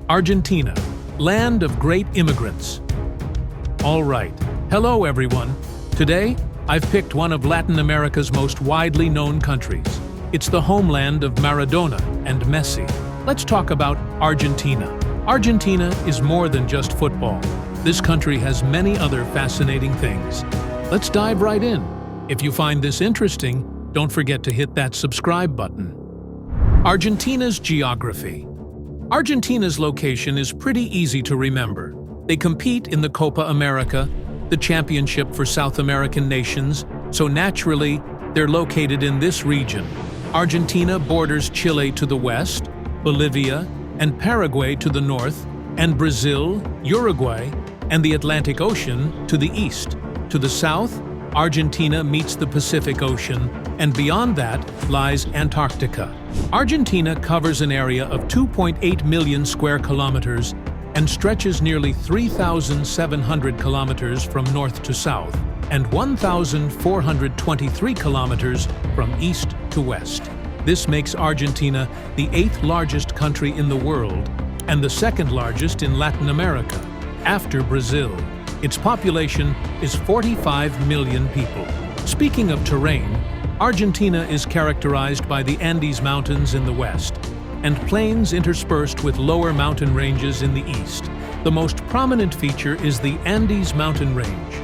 Argentina, land of great immigrants. All right, hello everyone. Today, I've picked one of Latin America's most widely known countries. It's the homeland of Maradona and Messi. Let's talk about Argentina. Argentina is more than just football. This country has many other fascinating things. Let's dive right in. If you find this interesting, don't forget to hit that subscribe button. Argentina's geography. Argentina's location is pretty easy to remember. They compete in the Copa America, the championship for South American nations, so naturally, they're located in this region. Argentina borders Chile to the west, Bolivia, and Paraguay to the north, and Brazil, Uruguay, and the Atlantic Ocean to the east. To the south, Argentina meets the Pacific Ocean, and beyond that lies Antarctica. Argentina covers an area of 2.8 million square kilometers and stretches nearly 3,700 kilometers from north to south and 1,423 kilometers from east to west. This makes Argentina the 8th largest country in the world and the 2nd largest in Latin America, after Brazil. Its population is 45 million people. Speaking of terrain, Argentina is characterized by the Andes Mountains in the west and plains interspersed with lower mountain ranges in the east. The most prominent feature is the Andes mountain range,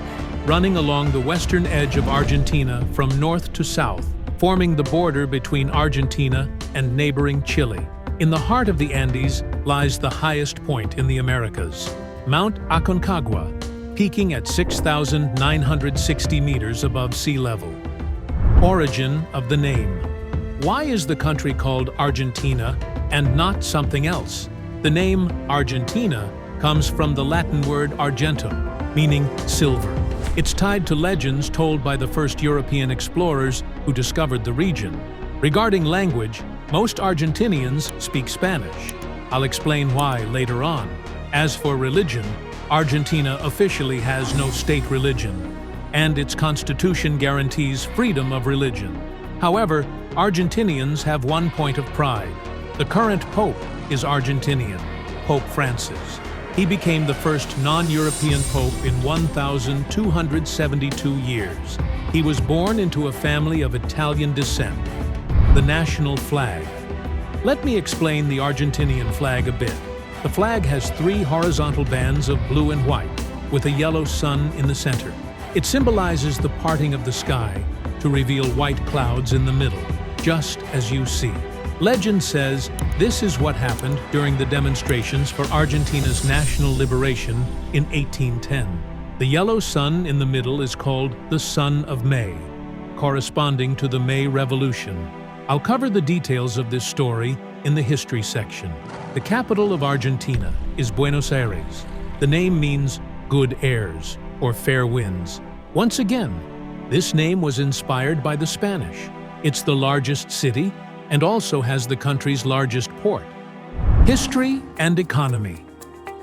running along the western edge of Argentina from north to south, forming the border between Argentina and neighboring Chile. In the heart of the Andes lies the highest point in the Americas, Mount Aconcagua, peaking at 6,960 meters above sea level. Origin of the name. Why is the country called Argentina and not something else? The name Argentina comes from the Latin word argentum, meaning silver. It's tied to legends told by the first European explorers who discovered the region. Regarding language, most Argentinians speak Spanish. I'll explain why later on. As for religion, Argentina officially has no state religion, and its constitution guarantees freedom of religion. However, Argentinians have one point of pride. The current pope is Argentinian, Pope Francis. He became the first non-European pope in 1,272 years. He was born into a family of Italian descent. The national flag. Let me explain the Argentinian flag a bit. The flag has 3 horizontal bands of blue and white, with a yellow sun in the center. It symbolizes the parting of the sky to reveal white clouds in the middle, just as you see. Legend says this is what happened during the demonstrations for Argentina's national liberation in 1810. The yellow sun in the middle is called the Sun of May, corresponding to the May Revolution. I'll cover the details of this story in the history section. The capital of Argentina is Buenos Aires. The name means good airs or fair winds. Once again, this name was inspired by the Spanish. It's the largest city and also has the country's largest port. History and economy.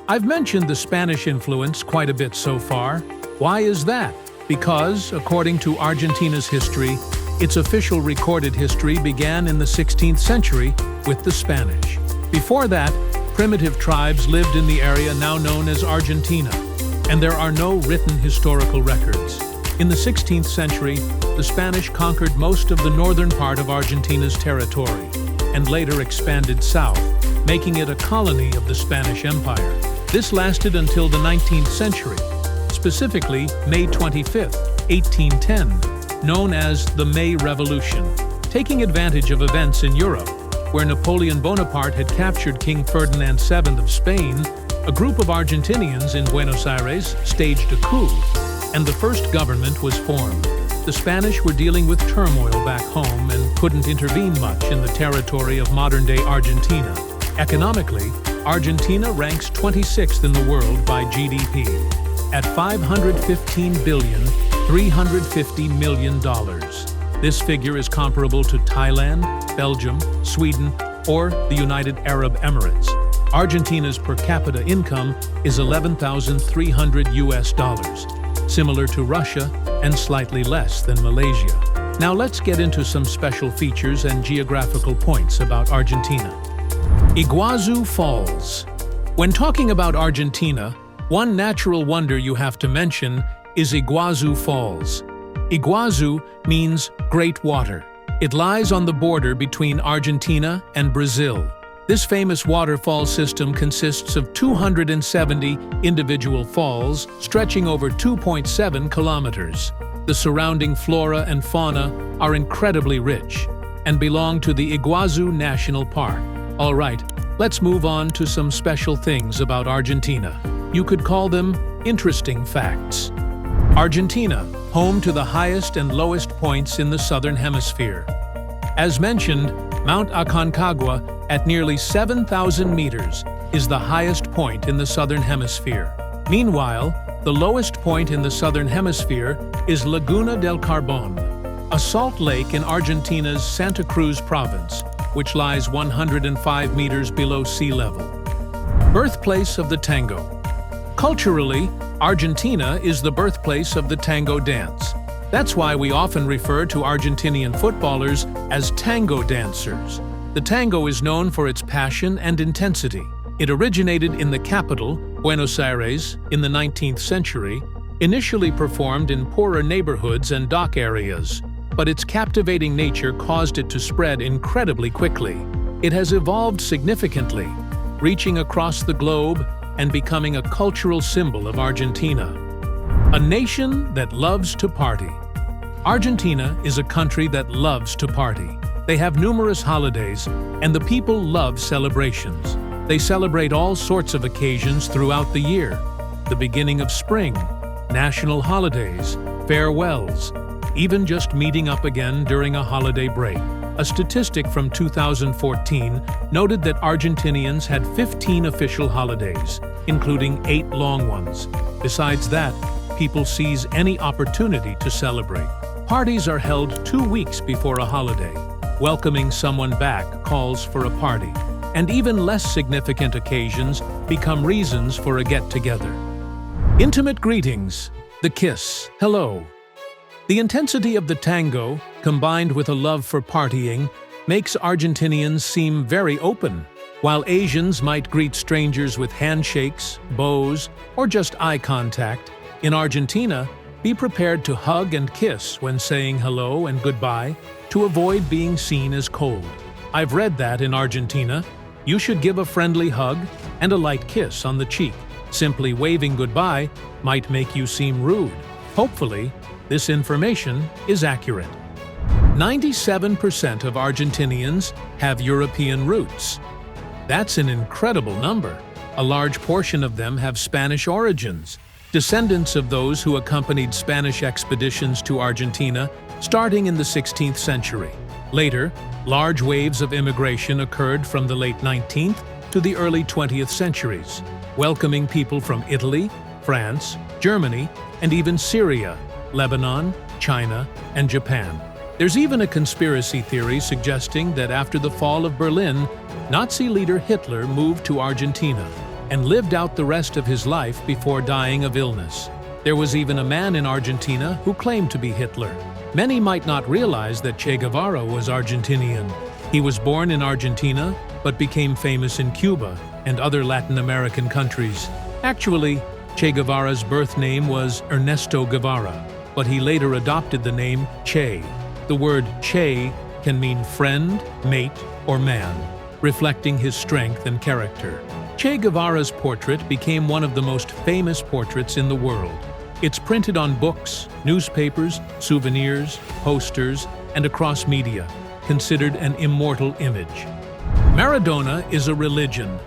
I've mentioned the Spanish influence quite a bit so far. Why is that? Because, according to Argentina's history, its official recorded history began in the 16th century with the Spanish. Before that, primitive tribes lived in the area now known as Argentina, and there are no written historical records. In the 16th century, the Spanish conquered most of the northern part of Argentina's territory, and later expanded south, making it a colony of the Spanish Empire. This lasted until the 19th century, specifically May 25, 1810, known as the May Revolution. Taking advantage of events in Europe, where Napoleon Bonaparte had captured King Ferdinand VII of Spain, a group of Argentinians in Buenos Aires staged a coup, and the first government was formed. The Spanish were dealing with turmoil back home and couldn't intervene much in the territory of modern-day Argentina. Economically, Argentina ranks 26th in the world by GDP, at $515,350 million. This figure is comparable to Thailand, Belgium, Sweden, or the United Arab Emirates. Argentina's per capita income is $11,300, similar to Russia and slightly less than Malaysia. Now let's get into some special features and geographical points about Argentina. Iguazu Falls. When talking about Argentina, one natural wonder you have to mention is Iguazu Falls. Iguazu means great water. It lies on the border between Argentina and Brazil. This famous waterfall system consists of 270 individual falls stretching over 2.7 kilometers. The surrounding flora and fauna are incredibly rich and belong to the Iguazu National Park. All right, let's move on to some special things about Argentina. You could call them interesting facts. Argentina, home to the highest and lowest points in the Southern Hemisphere. As mentioned, Mount Aconcagua, at nearly 7,000 meters, is the highest point in the Southern Hemisphere. Meanwhile, the lowest point in the Southern Hemisphere is Laguna del Carbon, a salt lake in Argentina's Santa Cruz province, which lies 105 meters below sea level. Birthplace of the tango. Culturally, Argentina is the birthplace of the tango dance. That's why we often refer to Argentinian footballers as tango dancers. The tango is known for its passion and intensity. It originated in the capital, Buenos Aires, in the 19th century, initially performed in poorer neighborhoods and dock areas, but its captivating nature caused it to spread incredibly quickly. It has evolved significantly, reaching across the globe and becoming a cultural symbol of Argentina. A nation that loves to party. Argentina is a country that loves to party. They have numerous holidays, and the people love celebrations. They celebrate all sorts of occasions throughout the year: the beginning of spring, national holidays, farewells, even just meeting up again during a holiday break. A statistic from 2014 noted that Argentinians had 15 official holidays, including 8 long ones. Besides that, people seize any opportunity to celebrate. Parties are held 2 weeks before a holiday. Welcoming someone back calls for a party, and even less significant occasions become reasons for a get-together. Intimate greetings, the kiss, hello. The intensity of the tango, combined with a love for partying, makes Argentinians seem very open. While Asians might greet strangers with handshakes, bows, or just eye contact, in Argentina, be prepared to hug and kiss when saying hello and goodbye to avoid being seen as cold. I've read that in Argentina, you should give a friendly hug and a light kiss on the cheek. Simply waving goodbye might make you seem rude. Hopefully, this information is accurate. 97% of Argentinians have European roots. That's an incredible number. A large portion of them have Spanish origins, descendants of those who accompanied Spanish expeditions to Argentina starting in the 16th century. Later, large waves of immigration occurred from the late 19th to the early 20th centuries, welcoming people from Italy, France, Germany, and even Syria, Lebanon, China, and Japan. There's even a conspiracy theory suggesting that after the fall of Berlin, Nazi leader Hitler moved to Argentina and lived out the rest of his life before dying of illness. There was even a man in Argentina who claimed to be Hitler. Many might not realize that Che Guevara was Argentinian. He was born in Argentina, but became famous in Cuba and other Latin American countries. Actually, Che Guevara's birth name was Ernesto Guevara, but he later adopted the name Che. The word Che can mean friend, mate, or man, reflecting his strength and character. Che Guevara's portrait became one of the most famous portraits in the world. It's printed on books, newspapers, souvenirs, posters, and across media, considered an immortal image. Maradona is a religion.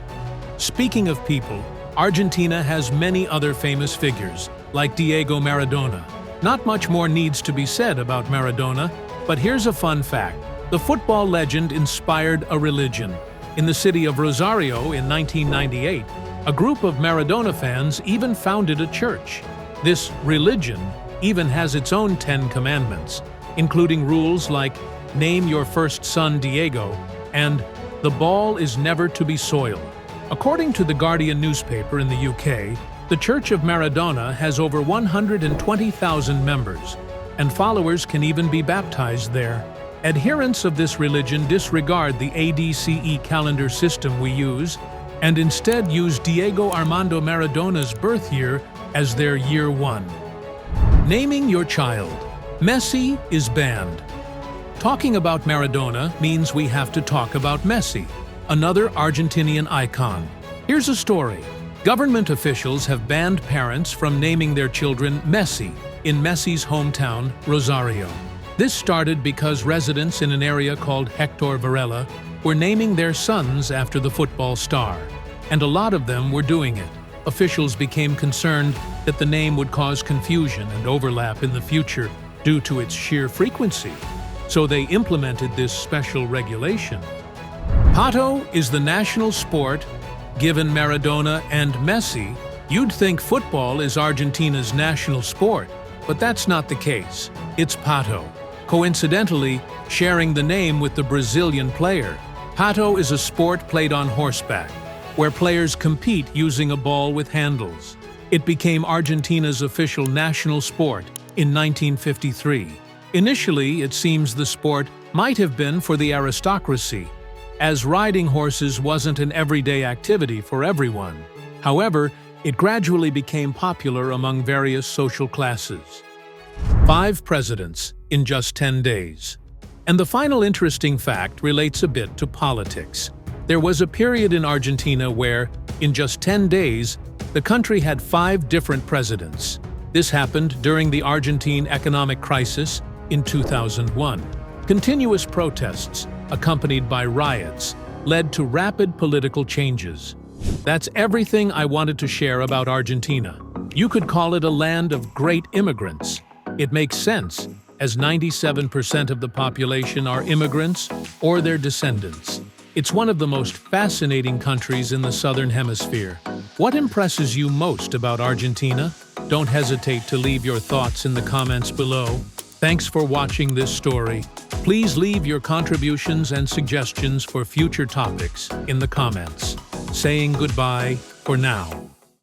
Speaking of people, Argentina has many other famous figures, like Diego Maradona. Not much more needs to be said about Maradona, but here's a fun fact. The football legend inspired a religion. In the city of Rosario in 1998, a group of Maradona fans even founded a church. This religion even has its own 10 commandments, including rules like name your first son Diego and the ball is never to be soiled. According to the Guardian newspaper in the UK, the Church of Maradona has over 120,000 members, and followers can even be baptized there. Adherents of this religion disregard the ADCE calendar system we use and instead use Diego Armando Maradona's birth year as their year one. Naming your child. Messi is banned. Talking about Maradona means we have to talk about Messi, another Argentinian icon. Here's a story. Government officials have banned parents from naming their children Messi in Messi's hometown, Rosario. This started because residents in an area called Hector Varela were naming their sons after the football star, and a lot of them were doing it. Officials became concerned that the name would cause confusion and overlap in the future due to its sheer frequency, so they implemented this special regulation. Pato is the national sport. Given Maradona and Messi, you'd think football is Argentina's national sport, but that's not the case. It's Pato, coincidentally sharing the name with the Brazilian player. Pato is a sport played on horseback, where players compete using a ball with handles. It became Argentina's official national sport in 1953. Initially, it seems the sport might have been for the aristocracy, as riding horses wasn't an everyday activity for everyone. However, it gradually became popular among various social classes. 5 presidents in just 10 days. And the final interesting fact relates a bit to politics. There was a period in Argentina where, in just 10 days, the country had 5 different presidents. This happened during the Argentine economic crisis in 2001. Continuous protests, accompanied by riots, led to rapid political changes. That's everything I wanted to share about Argentina. You could call it a land of great immigrants. It makes sense, as 97% of the population are immigrants or their descendants. It's one of the most fascinating countries in the Southern Hemisphere. What impresses you most about Argentina? Don't hesitate to leave your thoughts in the comments below. Thanks for watching this story. Please leave your contributions and suggestions for future topics in the comments. Saying goodbye for now.